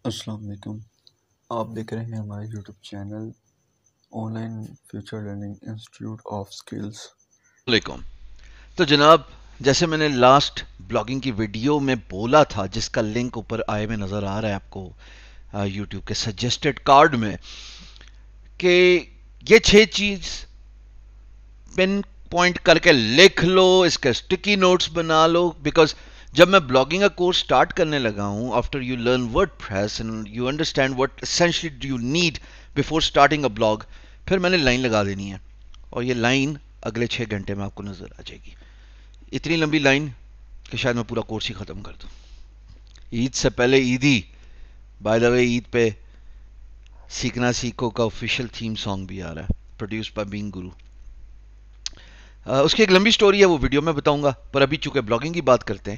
السلام علیکم. آپ دیکھ رہے ہیں ہمارے YouTube channel on line future learning institute of skills. علیکم. تو جناب، جیسے میں نے لاسٹ بلاگنگ کی ویڈیو میں بولا تھا، جس کا لنک اوپر آئے میں نظر آ رہا ہے آپ کو یوٹیوب کے سجیسٹڈ کارڈ میں، کہ یہ 6 چیز پن پوائنٹ کر کے لکھ لو، اس کے اسٹکی نوٹس بنا لو. بیکاز جب میں بلاگنگ کا کورس سٹارٹ کرنے لگا ہوں، after you learn word press and you understand what essentially do you need before starting a blog, پھر میں نے لائن لگا دینی ہے، اور یہ لائن اگلے 6 گھنٹے میں آپ کو نظر آ جائے گی. اتنی لمبی لائن کہ شاید میں پورا کورس ہی ختم کر دوں. عید سے پہلے عیدی، بائی دا وے عید پہ سیکھنا سیکھو کا آفیشیل تھیم سانگ بھی آ رہا ہے، پروڈیوس بائی بینگ گرو. اس کی ایک لمبی سٹوری ہے، وہ ویڈیو میں بتاؤں گا، پر ابھی چونکہ بلاگنگ کی بات کرتے ہیں.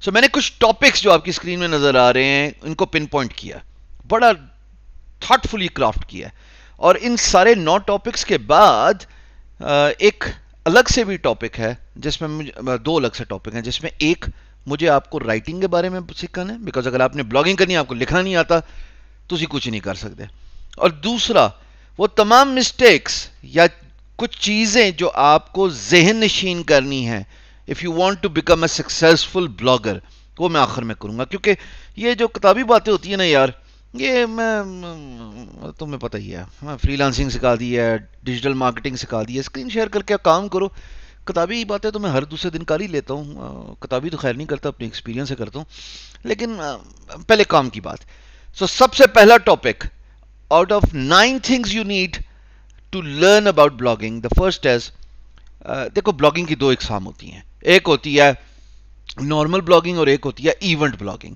سو میں نے کچھ ٹاپکس جو آپ کی اسکرین میں نظر آ رہے ہیں ان کو پن پوائنٹ کیا، بڑا تھاٹ فلی کرافٹ کیا. اور ان سارے 9 ٹاپکس کے بعد ایک الگ سے بھی ٹاپک ہے، جس میں مجھے 2 الگ سے ٹاپک ہیں، جس میں ایک مجھے آپ کو رائٹنگ کے بارے میں سکھانا ہے، بیکاز اگر آپ نے بلاگنگ کرنی ہے، آپ کو لکھنا نہیں آتا تو اسی کچھ نہیں کر سکتے. اور دوسرا، وہ تمام مسٹیکس یا کچھ چیزیں جو آپ کو ذہن نشین کرنی ہے if you want to become a successful blogger, وہ میں آخر میں کروں گا. کیونکہ یہ جو کتابی باتیں ہوتی ہیں نا یار، یہ میں تمہیں پتہ ہی ہے، میں فری لانسنگ سکھا دی ہے، ڈیجیٹل مارکیٹنگ سکھا دی ہے، اسکرین شیئر کر کے کام کرو. کتابی باتیں تو میں ہر دوسرے دن کر ہی لیتا ہوں، کتابی تو خیر نہیں کرتا، اپنے ایکسپیرینس سے کرتا ہوں. لیکن پہلے کام کی بات. سو سب سے پہلا topic, out of 9 things you need to learn about blogging, the first is دیکھو بلاگنگ کی 2 اقسام ہوتی ہیں. ایک ہوتی ہے نارمل بلاگنگ اور ایک ہوتی ہے ایونٹ بلاگنگ.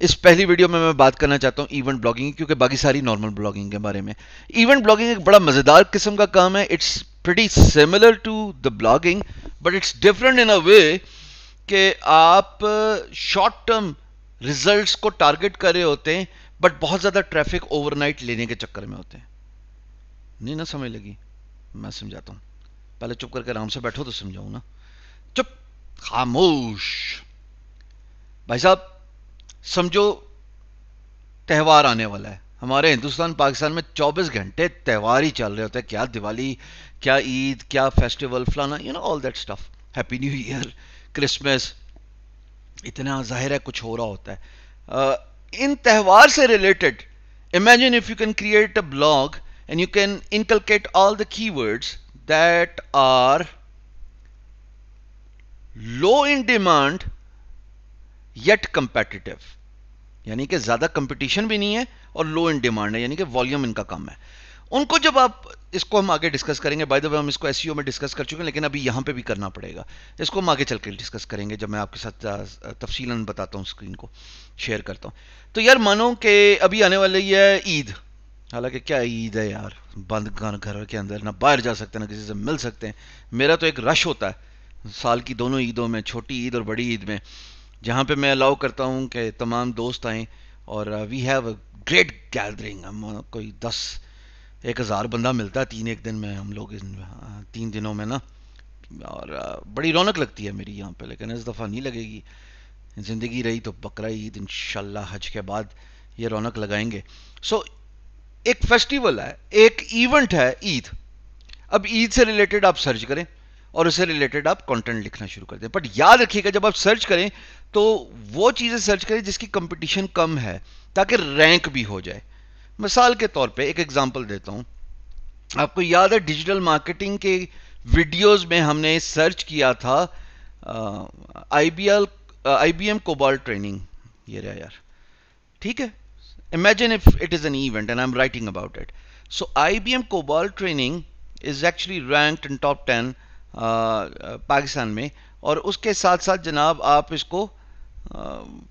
اس پہلی ویڈیو میں بات کرنا چاہتا ہوں ایونٹ بلاگنگ، کیونکہ باقی ساری نارمل بلاگنگ کے بارے میں. ایونٹ بلاگنگ ایک بڑا مزیدار قسم کا کام ہے. It's pretty similar to the blogging, but it's different in a way کہ آپ شارٹ ٹرم ریزلٹس کو ٹارگٹ کر رہے ہوتے ہیں، بٹ بہت زیادہ ٹریفک اوور نائٹ لینے کے چکر میں ہوتے ہیں. نہیں نا سمجھ لگی؟ میں سمجھاتا ہوں. پہلے چپ کر کے آرام سے بیٹھو تو سمجھاؤں نا. چپ، خاموش. بھائی صاحب سمجھو تہوار آنے والا ہے. ہمارے ہندوستان پاکستان میں 24 گھنٹے تہوار ہی چل رہے ہوتے ہیں. کیا دیوالی، کیا عید، کیا فیسٹیول، فلانا، you know all that stuff. Happy new year, Christmas, اتنا ظاہر ہے کچھ ہو رہا ہوتا ہے. ان تہوار سے related imagine if you can create a blog and you can inculcate all the keywords that are low in demand yet competitive, یعنی کہ زیادہ کمپٹیشن بھی نہیں ہے اور لو ان ڈیمانڈ ہے، یعنی کہ والیوم ان کا کم ہے. ان کو جب آپ، اس کو ہم آگے ڈسکس کریں گے، بائی دا وے ہم اس کو ایس ای او میں ڈسکس کر چکے ہیں، لیکن ابھی یہاں پہ بھی کرنا پڑے گا. اس کو ہم آگے چل کے ڈسکس کریں گے جب میں آپ کے ساتھ تفصیلاً بتاتا ہوں، اسکرین کو شیئر کرتا ہوں. تو یار مانو کہ ابھی آنے والی ہے عید. حالانکہ کیا عید ہے یار، بند گھر کے اندر، نہ باہر جا سکتے نہ کسی سے مل سکتے ہیں. میرا تو ایک رش ہوتا ہے سال کی دونوں عیدوں میں، چھوٹی عید اور بڑی عید میں، جہاں پہ میں الاؤ کرتا ہوں کہ تمام دوست آئیں، اور we have a great gathering. ہم کوئی 10-1 ہزار بندہ ملتا ہے 3 ایک دن میں، ہم لوگ 3 دنوں میں نا. اور بڑی رونق لگتی ہے میری یہاں پہ، لیکن اس دفعہ نہیں لگے گی. زندگی رہی تو بقرہ عید انشاءاللہ حج کے بعد یہ رونق لگائیں گے. سو ایک فیسٹیول ہے، ایک ایونٹ ہے عید. اب عید سے ریلیٹڈ آپ سرچ کریں اور اس سے ریلیٹڈ آپ کانٹینٹ لکھنا شروع کر دیں. بٹ یاد رکھیے گا جب آپ سرچ کریں تو وہ چیزیں سرچ کریں جس کی کمپٹیشن کم ہے، تاکہ رینک بھی ہو جائے. مثال کے طور پہ ایک ایگزامپل دیتا ہوں. آپ کو یاد ہے ڈیجیٹل مارکیٹنگ کے ویڈیوز میں ہم نے سرچ کیا تھا I B M COBOL training. یہ رہا یار، ٹھیک ہے. Imagine if it is an event and I'm writing about it. So IBM COBOL training is actually ranked in top 10 Pakistan میں. اور اس کے ساتھ ساتھ جناب آپ اس کو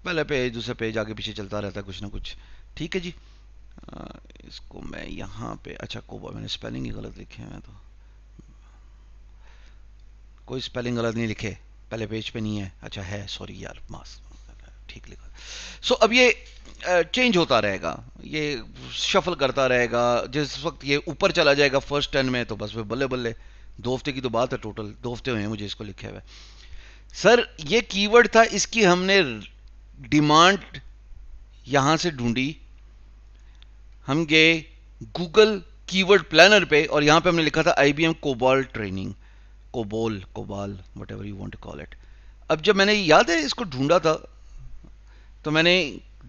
پہلے پیج دوسرے پیج آگے پیچھے چلتا رہتا ہے کچھ نہ کچھ. ٹھیک ہے جی. اس کو میں یہاں پہ، اچھا کوبال میں نے اسپیلنگ ہی غلط لکھے ہیں. تو کوئی اسپیلنگ غلط نہیں لکھے، پہلے پیج پہ نہیں ہے. اچھا ہے، سوری یار، ماس ٹھیک لکھا. سو اب یہ چینج ہوتا رہے گا، یہ شفل کرتا رہے گا. جس وقت یہ اوپر چلا جائے گا فرسٹ 10 میں تو بس بلے بلے. 2 ہفتے کی تو بات ہے، ٹوٹل 2 ہفتے ہوئے ہیں مجھے اس کو لکھے ہوئے. سر یہ کی ورڈ تھا، اس کی ہم نے ڈیمانڈ یہاں سے ڈھونڈی ہم گئے گوگل کی ورڈ پلانر پہ اور یہاں پہ ہم نے لکھا تھا I B M COBOL training, COBOL whatever you want to call it. اب جب میں نے یاد ہے اس کو ڈھونڈا تھا تو میں نے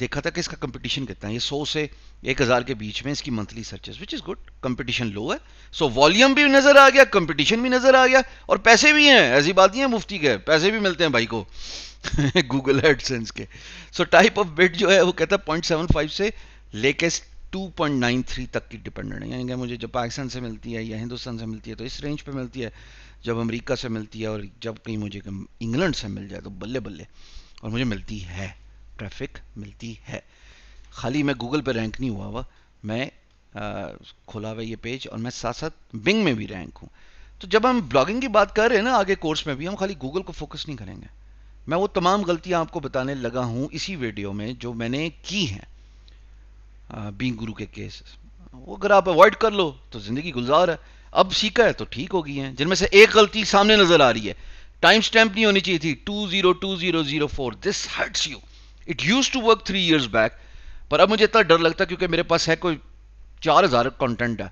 دیکھا تھا کہ اس کا کمپٹیشن کتنا ہے. یہ 100 سے 1000 کے بیچ میں اس کی monthly searches, which is good. Competition low ہے، سو والیوم بھی نظر آ گیا، کمپٹیشن بھی نظر آ گیا، اور پیسے بھی ہیں. ایسی بات نہیں ہے مفتی کے، پیسے بھی ملتے ہیں بھائی کو گوگل ایڈ سینس کے. سو ٹائپ آف بٹ جو ہے وہ کہتا ہے 0.75 سے لے کے 2.93 تک کی ڈپینڈنٹ ہے. یعنی کہ مجھے جب پاکستان سے ملتی ہے یا ہندوستان سے ملتی ہے تو اس رینج پہ ملتی ہے، جب امریکہ سے ملتی ہے اور جب کہیں مجھے انگلینڈ سے مل جائے تو بلے بلے. اور مجھے ملتی ہے، ٹریفک ملتی ہے. خالی میں گوگل پہ رینک نہیں ہوا میں کھولا ہوا یہ پیج اور میں ساتھ ساتھ بنگ میں بھی رینک ہوں. تو جب ہم بلاگنگ کی بات کر رہے ہیں نا آگے کورس میں بھی، ہم خالی گوگل کو فوکس نہیں کریں گے. میں وہ تمام غلطیاں آپ کو بتانے لگا ہوں اسی ویڈیو میں جو میں نے کی ہیں بینگ گرو کے کیس. وہ اگر آپ اوائڈ کر لو تو زندگی گلزار ہے. اب سیکھا ہے تو ٹھیک ہو گئی ہیں. جن میں سے ایک غلطی سامنے نظر آ رہی ہے، ٹائم سٹیمپ نہیں ہونی چاہیے تھی 202004. This hurts you. It used to work 3 years back, پر اب مجھے اتنا ڈر لگتا ہے کیونکہ میرے پاس ہے کوئی 4000 کنٹینٹ ہے،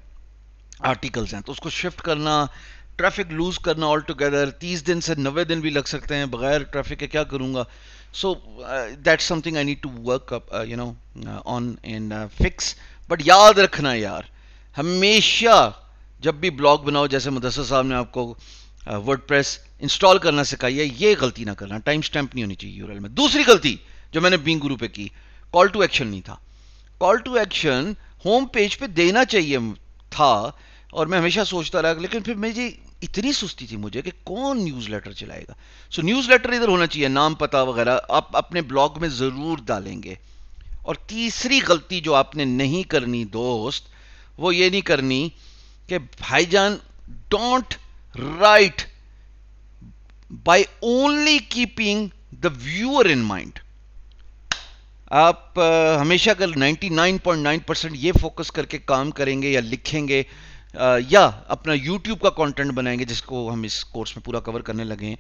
آرٹیکلز ہیں، تو اس کو شفٹ کرنا، ٹریفک لوز کرنا آل ٹوگیدر 30 دن سے 90 دن بھی لگ سکتے ہیں بغیر ٹریفک کے. کیا کروں گا؟ So that's something I need to work up on and fix. But یاد رکھنا یار، ہمیشہ جب بھی بلاگ بناؤ، جیسے مدثر صاحب نے آپ کو ورڈ پریس انسٹال کرنا سکھائی ہے، یہ غلطی نہ کرنا. ٹائم سٹیمپ نہیں ہونی چاہیے یو آر ایل میں. دوسری غلطی جو میں نے بینگ گرو پہ کی، کال ٹو ایکشن نہیں تھا. Call to action home page پہ دینا چاہیے تھا، اور میں ہمیشہ سوچتا رہا، لیکن پھر مجھے اتنی سستی تھی مجھے کہ کون نیوز لیٹر چلائے گا. سو نیوز لیٹر ادھر ہونا چاہیے، نام پتہ وغیرہ آپ اپنے بلاگ میں ضرور ڈالیں گے. اور تیسری غلطی جو آپ نے نہیں کرنی دوست، وہ یہ نہیں کرنی کہ بھائی جان don't write by only keeping the viewer in mind. آپ ہمیشہ اگر 99.9% یہ فوکس کر کے کام کریں گے یا لکھیں گے یا اپنا یوٹیوب کا کانٹینٹ بنائیں گے، جس کو ہم اس کورس میں پورا کور کرنے لگے ہیں،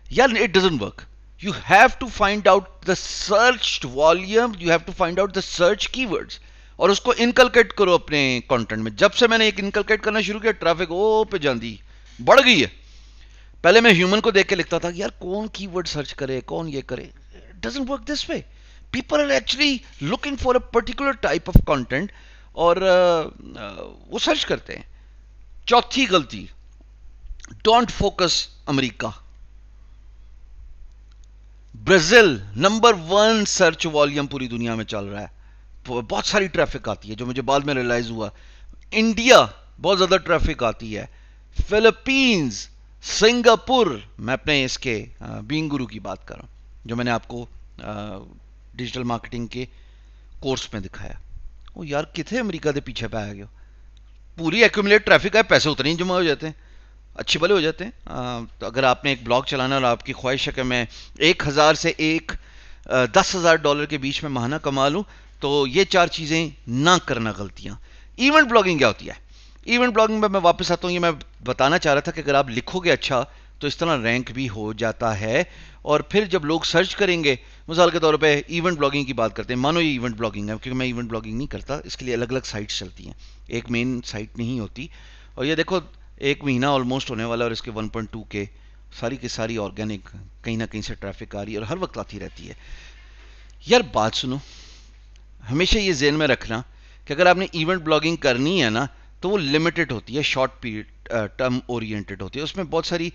یا it doesn't work. You have to find out the search volume, you have to find out the search keywords, اور اس کو انکلکیٹ کرو اپنے کانٹینٹ میں. جب سے میں نے ایک انکلکیٹ کرنا شروع کیا، ٹریفک او پہ جاندی بڑھ گئی ہے. پہلے میں ہیومن کو دیکھ کے لکھتا تھا کہ یار کون کی ورڈ سرچ کرے، کون یہ کرے. It doesn't work this way. People are actually looking for a particular type of content اور وہ سرچ کرتے ہیں. چوتھی غلطی، don't focus America. Brazil number 1 search volume پوری دنیا میں چل رہا ہے، بہت ساری ٹریفک آتی ہے، جو مجھے بعد میں ریلائز ہوا. انڈیا بہت زیادہ ٹریفک آتی ہے. فلپینز، سنگاپور، میں اپنے اس کے بینگ گرو کی بات کر رہا ہوں جو میں نے آپ کو ڈیجیٹل مارکیٹنگ کے کورس میں دکھایا. وہ یار کتنے امریکہ کے پیچھے پہ آ گیا، پوری ایکومولیٹ ٹریفک ہے، پیسے اتنے ہی جمع ہو جاتے ہیں، اچھے بھلے ہو جاتے ہیں. تو اگر آپ نے ایک بلاگ چلانا اور آپ کی خواہش ہے کہ میں 1000 سے $10,000 کے بیچ میں ماہانہ کما لوں، تو یہ 4 چیزیں نہ کرنا غلطیاں. ایونٹ بلاگنگ کیا ہوتی ہے؟ ایونٹ بلاگنگ میں واپس آتا ہوں. یہ میں بتانا چاہ رہا تھا کہ اگر آپ لکھو گے اچھا تو اس طرح رینک بھی ہو جاتا ہے. اور پھر جب لوگ سرچ کریں گے، مثال کے طور پہ ایونٹ بلاگنگ کی بات کرتے ہیں، مانو یہ ایونٹ بلاگنگ ہے، کیونکہ میں ایونٹ بلاگنگ نہیں کرتا، اس کے لیے الگ الگ سائٹس چلتی ہیں، ایک مین سائٹ نہیں ہوتی. اور یہ دیکھو 1 مہینہ آلموسٹ ہونے والا اور اس کے 1.2 کے ساری کی ساری آرگینک کہیں نہ کہیں سے ٹریفک آ رہی ہے اور ہر وقت آتی رہتی ہے. یار بات سنو، ہمیشہ یہ ذہن میں رکھنا کہ اگر آپ نے ایونٹ بلاگنگ کرنی ہے نا تو وہ لمیٹڈ ہوتی ہے، شارٹ پیریڈ ٹرم اورینٹڈ ہوتی ہے. اس میں بہت ساری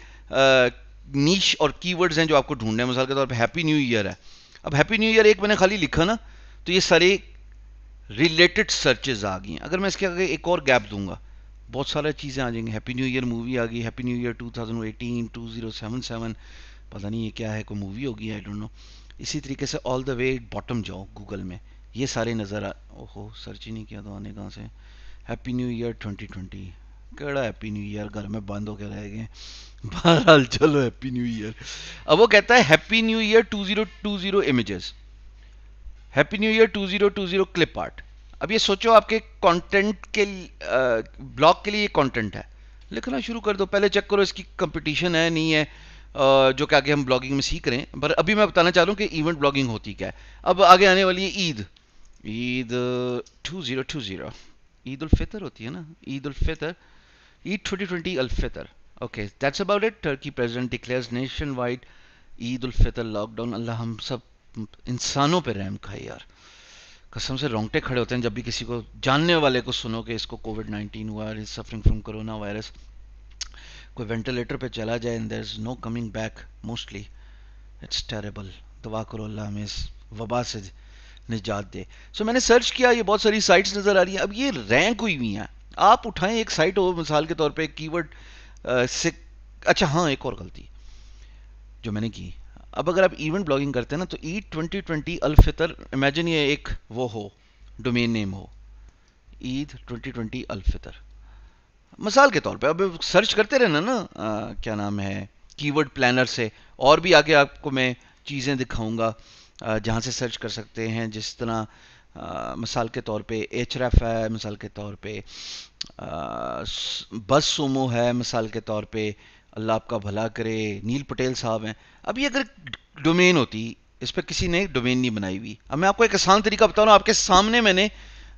نیش اور کی ورڈز ہیں جو آپ کو ڈھونڈنے ہیں. مثال کے طور پہ ہیپی نیو ایئر ہے. اب ہیپی نیو ایئر ایک میں نے خالی لکھا نا تو یہ سارے ریلیٹڈ سرچز آ گئی ہیں. اگر میں اس کے آگے ایک اور گیپ دوں گا، بہت سارے چیزیں آ جائیں گی. ہیپی نیو ایئر مووی آ گئی، ہیپی نیو ایئر 2018 2077، پتہ نہیں یہ کیا ہے، کوئی مووی ہوگی، آئی ڈونٹ نو. اسی طریقے سے آل دا وے باٹم جاؤ گوگل میں، یہ سارے نظر اوہو سرچ ہی نہیں کیا تو آنے کہاں سے. ہیپی نیو ایئر 2020، کیڑا ہیپی نیو ایئر، گھر میں بند ہو کے رہ گئے. بہرحال چلو ہیپی نیو ایئر. اب وہ کہتا ہے happy new year 2020 images, happy new year 2020 clip art. اب یہ سوچو آپ کے کانٹینٹ کے بلاگ کے لیے یہ کانٹینٹ ہے، لکھنا شروع کر دو. پہلے چیک کرو اس کی کمپٹیشن ہے نہیں ہے، جو کہ آگے ہم بلاگنگ میں سیکھ رہے ہیں. پر ابھی میں بتانا چاہ رہا ہوں کہ ایونٹ بلاگنگ ہوتی کیا ہے. اب آگے آنے والی ہے عید. عید 2020 عید الفطر ہوتی ہے نا, Eid ul-Fitr, Eid 2020 ul-Fitr. Okay, that's about it. Turkey president declares nationwide Eid ul-Fitr lockdown. Allah ہم سب انسانوں پہ رحم کھائے یار. قسم سے رونگٹے کھڑے ہوتے ہیں جب بھی کسی کو جاننے والے کو سنو کہ اس کو کووڈ 19 ہوا, is suffering from corona virus. کوئی وینٹیلیٹر پہ چلا جائے and there is no coming back mostly. It's terrible. دعا کرو اللہ ہمیں اس وبا سے نجات دے. سو میں نے سرچ کیا, یہ بہت ساری سائٹس نظر آ رہی ہیں. اب یہ رینک ہوئی ہوئی ہیں. آپ اٹھائیں ایک سائٹ ہو مثال کے طور پہ کی ورڈ سے. اچھا ہاں, ایک اور غلطی جو میں نے کی. اب اگر آپ ایونٹ بلاگنگ کرتے ہیں نا تو عید 2020 الفطر, امیجن یہ ایک وہ ہو, ڈومین نیم ہو, عید 2020 الفطر مثال کے طور پہ. اب سرچ کرتے رہنا نا, کیا نام ہے, کی ورڈ پلانر سے. اور بھی آگے آپ کو میں چیزیں دکھاؤں گا جہاں سے سرچ کر سکتے ہیں, جس طرح مثال کے طور پہ ایچ ریف ہے, مثال کے طور پہ بس سومو ہے, مثال کے طور پہ اللہ آپ کا بھلا کرے نیل پٹیل صاحب ہیں. اب یہ اگر ڈومین ہوتی, اس پہ کسی نے ڈومین نہیں بنائی ہوئی. اب میں آپ کو ایک آسان طریقہ بتاؤں نا, آپ کے سامنے میں نے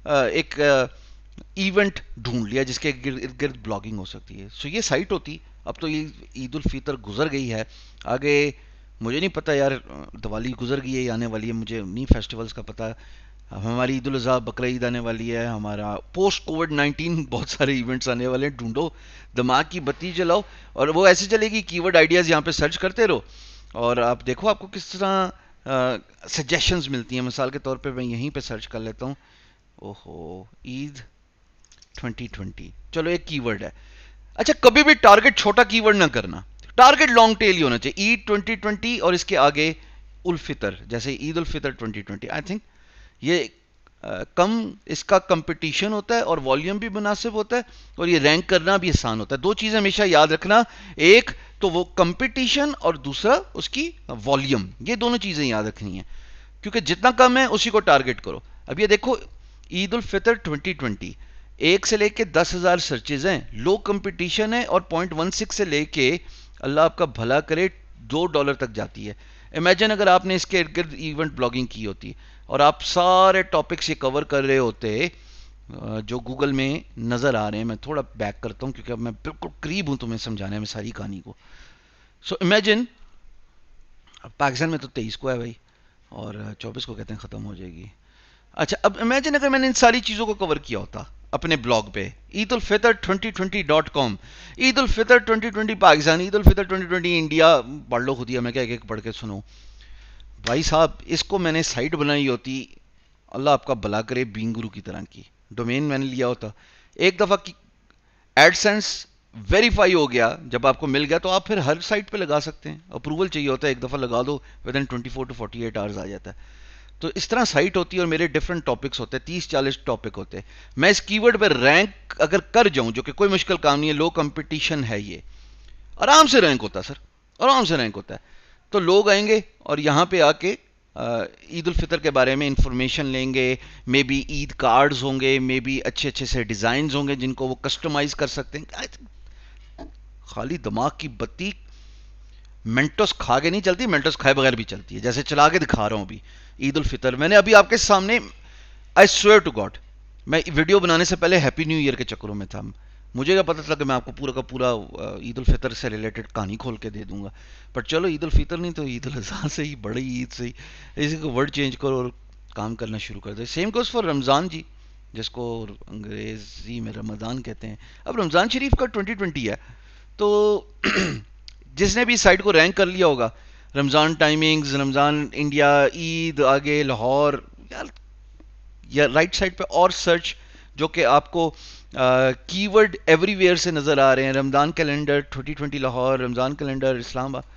ایک ایونٹ ڈھونڈ لیا جس کے ارد گرد بلاگنگ ہو سکتی ہے. سو یہ سائٹ ہوتی. اب تو یہ عید الفطر گزر گئی ہے, آگے مجھے نہیں پتہ یار, دیوالی گزر گئی ہے یا آنے والی ہے, مجھے نہیں فیسٹیولز کا پتہ. ہماری عید الاضحیٰ بقرہ عید آنے والی ہے, ہمارا پوسٹ کووڈ 19 بہت سارے ایونٹس آنے والے ہیں. ڈھونڈو, دماغ کی بتی جلاؤ, اور وہ ایسے چلے گی کی ورڈ آئیڈیاز یہاں پہ سرچ کرتے رہو, اور آپ دیکھو آپ کو کس طرح سجیشنز ملتی ہیں. مثال کے طور پہ میں یہیں پہ سرچ کر لیتا ہوں, اوہو عید 2020, چلو ایک کی ورڈ ہے. اچھا کبھی بھی ٹارگٹ چھوٹا کی ورڈ نہ کرنا, ٹارگٹ لانگ ٹیل ہی ہونا چاہیے. عید 2020 اور اس کے آگے الفطر, جیسے عید الفطر 2020. آئی تھنک یہ کم اس کا کمپٹیشن ہوتا ہے اور والیوم بھی مناسب ہوتا ہے, اور یہ رینک کرنا بھی آسان ہوتا ہے. دو چیزیں ہمیشہ یاد رکھنا, ایک تو وہ کمپٹیشن اور دوسرا اس کی والیوم. یہ دونوں چیزیں یاد رکھنی ہیں, کیونکہ جتنا کم ہے اسی کو ٹارگٹ کرو. اب یہ دیکھو عید الفطر 2020, 1 سے لے کے 10,000 سرچز ہیں, لو کمپٹیشن ہے, اور 0.16 سے لے کے اللہ آپ کا بھلا کرے $2 تک جاتی ہے. امیجن اگر آپ نے اس کے ارد گرد ایونٹ بلاگنگ کی ہوتی اور آپ سارے ٹاپکس یہ کور کر رہے ہوتے جو گوگل میں نظر آ رہے ہیں. میں تھوڑا بیک کرتا ہوں کیونکہ اب میں بالکل قریب ہوں تمہیں سمجھانے میں ساری کہانی کو. سو امیجن پاکستان میں تو 23 کو ہے بھائی, اور 24 کو کہتے ہیں ختم ہو جائے گی. اچھا اب امیجن اگر میں نے ان ساری چیزوں کو کور کیا ہوتا اپنے بلاگ پہ, عید الفطر 2020.com, عید الفطر 2020 پاکستان, عید الفطر 2020 انڈیا, پڑھ لو خود ہی, میں کیا ایک ایک پڑھ کے سنو بھائی صاحب. اس کو میں نے سائٹ بنائی ہوتی, اللہ آپ کا بھلا کرے, بین گرو کی طرح کی. ڈومین میں نے لیا ہوتا, ایک دفعہ کی ایڈ سینس ویریفائی ہو گیا, جب آپ کو مل گیا تو آپ پھر ہر سائٹ پہ لگا سکتے ہیں. اپروول چاہیے ہوتا ہے, ایک دفعہ لگا دو, ود ان 24 to 48 آورز آ جاتا ہے. تو اس طرح سائٹ ہوتی ہے, اور میرے ڈفرنٹ ٹاپکس ہوتے ہیں, 30-40 ٹاپک ہوتے ہیں. میں اس کی ورڈ پہ رینک اگر کر جاؤں, جو کہ کوئی مشکل کام نہیں ہے, لو کمپٹیشن ہے, یہ آرام سے رینک ہوتا ہے سر, آرام سے رینک ہوتا ہے. تو لوگ آئیں گے اور یہاں پہ آ کے عید الفطر کے بارے میں انفارمیشن لیں گے, مے بی عید کارڈز ہوں گے, مے بی اچھے اچھے سے ڈیزائنز ہوں گے جن کو وہ کسٹمائز کر سکتے ہیں. خالی دماغ کی بتی منٹوس کھا کے نہیں چلتی, منٹوس کھائے بغیر بھی چلتی ہے, جیسے چلا کے دکھا رہا ہوں ابھی. عید الفطر میں نے ابھی آپ کے سامنے, آئی سویئر ٹو گاڈ, میں ویڈیو بنانے سے پہلے ہیپی نیو ایئر کے چکروں میں تھا. مجھے کیا پتا تھا کہ میں آپ کو پورا کا پورا عید الفطر سے ریلیٹڈ کہانی کھول کے دے دوں گا. پر چلو عید الفطر نہیں تو عید الاضحیٰ سے ہی, بڑی عید سے ہی اسی کو ورڈ چینج کرو اور کام کرنا شروع کر دے. سیم گوز فار رمضان جی, جس کو انگریزی میں رمضان کہتے ہیں. اب رمضان شریف کا 2020 ہے, تو جس نے بھی سائٹ کو رینک کر لیا ہوگا, رمضان ٹائمنگز, رمضان انڈیا, عید آگے لاہور, یار یا رائٹ سائڈ پہ اور سرچ جو کہ آپ کو کی ورڈ ایوری ویئر سے نظر آ رہے ہیں. رمضان کیلنڈر 2020 لاہور, رمضان کیلنڈر اسلام آباد.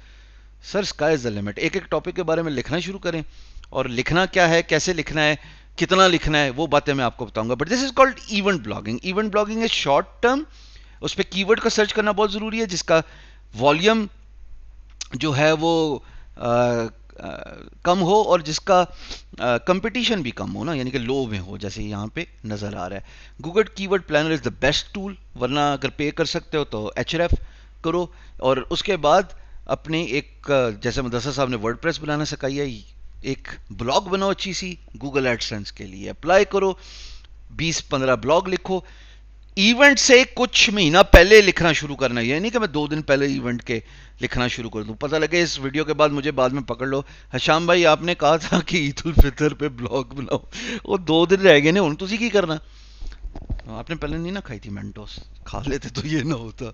سر اسکائی از دا لمٹ. ایک ایک ٹاپک کے بارے میں لکھنا شروع کریں, اور لکھنا کیا ہے, کیسے لکھنا ہے, کتنا لکھنا ہے, وہ باتیں میں آپ کو بتاؤں گا. But this is called event blogging. Event blogging is short term, اس پہ کی ورڈ کا سرچ کرنا بہت ضروری ہے, جس کا والیوم جو ہے وہ کم ہو, اور جس کا کمپٹیشن بھی کم ہو نا, یعنی کہ لو میں ہو, جیسے یہاں پہ نظر آ رہا ہے. Google keyword planner is the best tool, ورنہ اگر پے کر سکتے ہو تو ایچ ریف کرو. اور اس کے بعد اپنے ایک, جیسے مدثر صاحب نے ورڈ پریس بنانا سکھائی ہے, ایک بلاگ بناؤ اچھی سی گوگل ایڈسنس کے لیے اپلائی کرو, 20-15 بلاگ لکھو. ایونٹ سے کچھ مہینہ پہلے لکھنا شروع کرنا, یہ نہیں کہ میں 2 دن پہلے ایونٹ کے لکھنا شروع کر دوں. پتہ لگے اس ویڈیو کے بعد مجھے بعد میں پکڑ لو, حشام بھائی آپ نے کہا تھا کہ عید الفطر پہ بلاگ بناؤ, وہ 2 دن رہ گئے نا, ان تسی کی کرنا. آپ نے پہلے نہیں نا کھائی تھی مینٹوس, کھا لیتے تو یہ نہ ہوتا.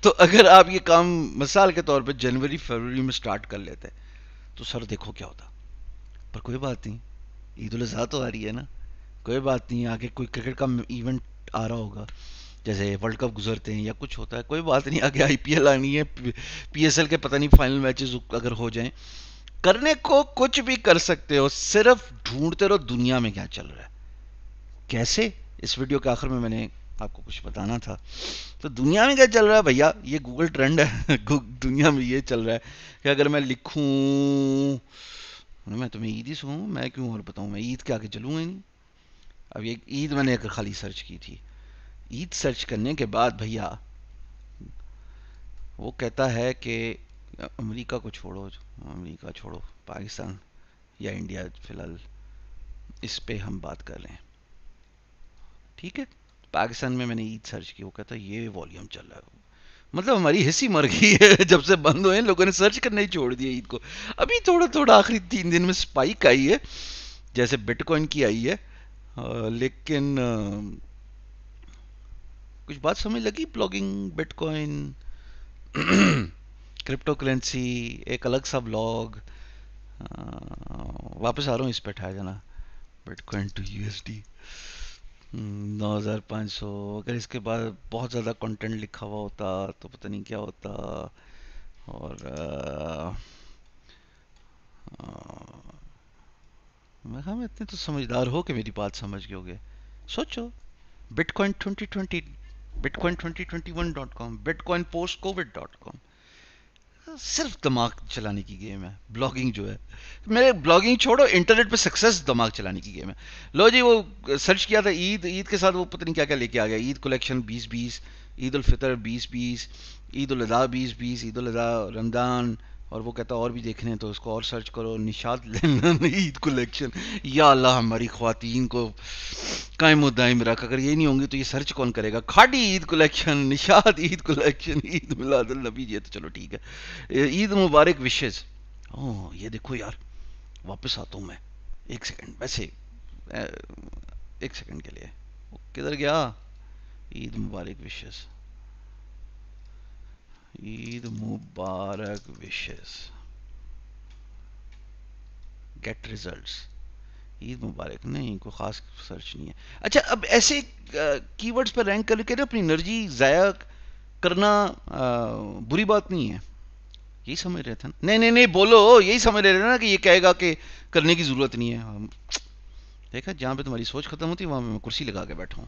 تو اگر آپ یہ کام مثال کے طور پہ جنوری فروری میں سٹارٹ کر لیتے تو سر دیکھو کیا ہوتا. پر کوئی بات نہیں, عید الاضحیٰ تو آ رہی ہے نا, کوئی بات نہیں, آگے کوئی کرکٹ کا ایونٹ آ رہا ہوگا, جیسے ورلڈ کپ گزرتے ہیں یا کچھ ہوتا ہے, کوئی بات نہیں, آگے آئی پی ایل آنی ہے, پی ایس ایل کے پتہ نہیں فائنل میچز اگر ہو جائیں, کرنے کو کچھ بھی کر سکتے ہو, صرف ڈھونڈتے رہو دنیا میں کیا چل رہا ہے. کیسے؟ اس ویڈیو کے آخر میں نے آپ کو کچھ بتانا تھا. تو دنیا میں کیا چل رہا ہے بھیا, یہ گوگل ٹرینڈ ہے. دنیا میں یہ چل رہا ہے کہ اگر میں لکھوں, میں تمہیں عید ہی سوں, میں کیوں اور بتاؤں, میں عید کے آگے چلوں گا ہی نہیں. اب یہ عید میں نے ایک خالی سرچ کی تھی, عید سرچ کرنے کے بعد بھیا وہ کہتا ہے کہ امریکہ کو چھوڑو, امریکہ چھوڑو, پاکستان یا انڈیا فی الحال اس پہ ہم بات کر رہے ہیں, ٹھیک ہے. پاکستان میں نے عید سرچ کی, وہ کہتا ہے یہ والیوم چل رہا ہے. مطلب ہماری حصی مر گئی ہے جب سے بند ہوئے, لوگوں نے سرچ کرنا ہی چھوڑ دیا عید کو. ابھی تھوڑا تھوڑا آخری 3 دن میں سپائک آئی ہے, جیسے بٹ کوائن کی آئی ہے, لیکن کچھ بات سمجھ لگی, blogging, but coin, crypto currency, ایک الگ سا بلاگ. واپس آ رہا ہوں اس پہ, ٹھہر جانا. Bitcoin to U S D 9500. اگر اس کے بعد بہت زیادہ کنٹینٹ لکھا ہوا ہوتا تو پتہ نہیں کیا ہوتا. اور میں کہا, میں اتنے تو سمجھدار ہو کہ میری بات سمجھ گئے ہوگے. سوچو, but coin 2020, but coin 2021.com, but coin post Covid .com. صرف دماغ چلانے کی گیم ہے بلاگنگ جو ہے. میرے بلاگنگ چھوڑو, انٹرنیٹ پہ سکسیس دماغ چلانے کی گیم ہے. لو جی, وہ سرچ کیا تھا عید, عید کے ساتھ وہ پتہ نہیں کیا کیا لے کے آ گیا, عید کلیکشن 2020, عید الفطر 2020, عید الاضحیٰ 2020, عید الاضحیٰ رمضان, اور وہ کہتا اور بھی دیکھنے ہیں تو اس کو اور سرچ کرو, نشاد لینا عید کلیکشن. یا اللہ ہماری خواتین کو قائم و دائم رکھ, اگر یہ نہیں ہوں گی تو یہ سرچ کون کرے گا. کھاڑی عید کلیکشن, نشاد عید کلیکشن, عید میلاد النبی. یہ تو چلو ٹھیک ہے, عید مبارک وشز. اوہ یہ دیکھو یار, واپس آتا ہوں میں, ایک سیکنڈ, ویسے ایک سیکنڈ کے لیے, کدھر گیا, عید مبارک وشز, عید مبارک وشز, گیٹ ریزلٹس, عید مبارک. نہیں, کوئی خاص سرچ نہیں ہے. اچھا, اب ایسے کی ورڈز پہ رینک کر کے نا اپنی انرجی ضائع کرنا بری بات نہیں ہے, یہی سمجھ رہے تھے نا. نہیں نہیں نہیں بولو, یہی سمجھ رہے تھے نا کہ یہ کہے گا کہ کرنے کی ضرورت نہیں ہے. دیکھا, جہاں پہ تمہاری سوچ ختم ہوتی ہے وہاں پہ میں کرسی لگا کے بیٹھا ہوں.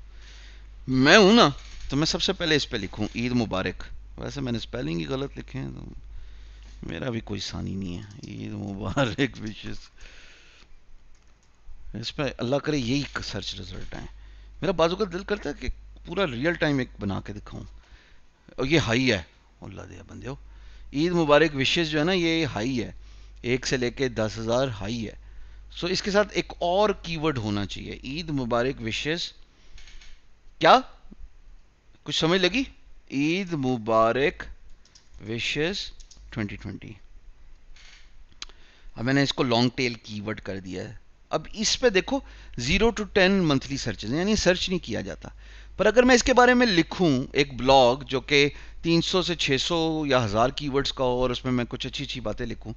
میں ہوں نا, تو میں سب سے پہلے اس پہ لکھوں عید مبارک. ویسے میں نے اسپیلنگ ہی غلط لکھے ہیں, تو میرا بھی کوئی ثانی نہیں ہے. عید مبارک وشز, اس پہ اللہ کرے یہی سرچ رزلٹ آئیں. میرا بازو کا دل کرتا ہے کہ پورا ریئل ٹائم ایک بنا کے دکھاؤں, اور یہ ہائی ہے. اللہ دیا بندے ہو, عید مبارک وشز جو ہے نا یہ ہائی ہے, 1 سے لے کے 10,000 ہائی ہے. سو اس کے ساتھ ایک اور کی ورڈ ہونا چاہیے, عید مبارک وشز. کیا کچھ سمجھ لگی؟ عید مبارک وشز 2020. اب میں نے اس کو لانگ ٹیل کی ورڈ کر دیا ہے. اب اس پہ دیکھو 0 to 10 منتھلی سرچز, یعنی سرچ نہیں کیا جاتا. پر اگر میں اس کے بارے میں لکھوں ایک بلاگ جو کہ 300 سے 600 یا 1000 کی ورڈز کا ہو, اور اس میں میں کچھ اچھی اچھی باتیں لکھوں,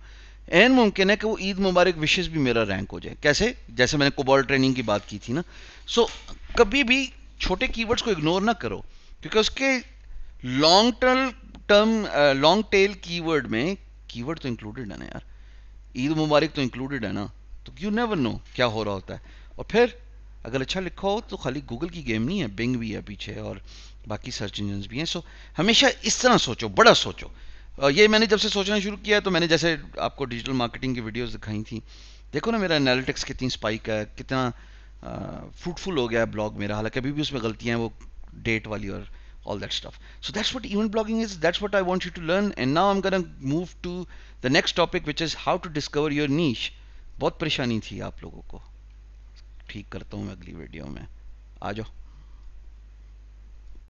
این ممکن ہے کہ وہ عید مبارک وشز بھی میرا رینک ہو جائے. کیسے؟ جیسے میں نے کوبال ٹریننگ کی بات کی تھی نا. سو کبھی بھی چھوٹے کی ورڈز کو اگنور نہ کرو, کیونکہ اس کے لانگ ٹیل کی ورڈ میں کی ورڈ تو انکلوڈیڈ ہے نا یار, عید مبارک تو انکلوڈیڈ ہے نا. تو یو نیور نو کیا ہو رہا ہوتا ہے. اور پھر اگر اچھا لکھا ہو تو خالی گوگل کی گیم نہیں ہے, بنگ بھی ہے پیچھے, اور باقی سرچ انجنز بھی ہیں. سو ہمیشہ اس طرح سوچو, بڑا سوچو. یہ میں نے جب سے سوچنا شروع کیا تو میں نے جیسے آپ کو ڈیجیٹل مارکیٹنگ کی ویڈیوز دکھائی تھیں, دیکھو نا میرا انالیٹکس کتنی اسپائک ہے, کتنا فروٹفل ہو گیا ہے بلاگ میرا. حالانکہ ابھی بھی اس میں غلطیاں ہیں, وہ ڈیٹ والی اور all that stuff. So that's what event blogging is. That's what I want you to learn. And now I'm gonna move to the next topic, which is how to discover your niche. بہت پریشانی تھی آپ لوگوں کو. ٹھیک کرتا ہوں میں اگلی ویڈیو میں. آ جاؤ.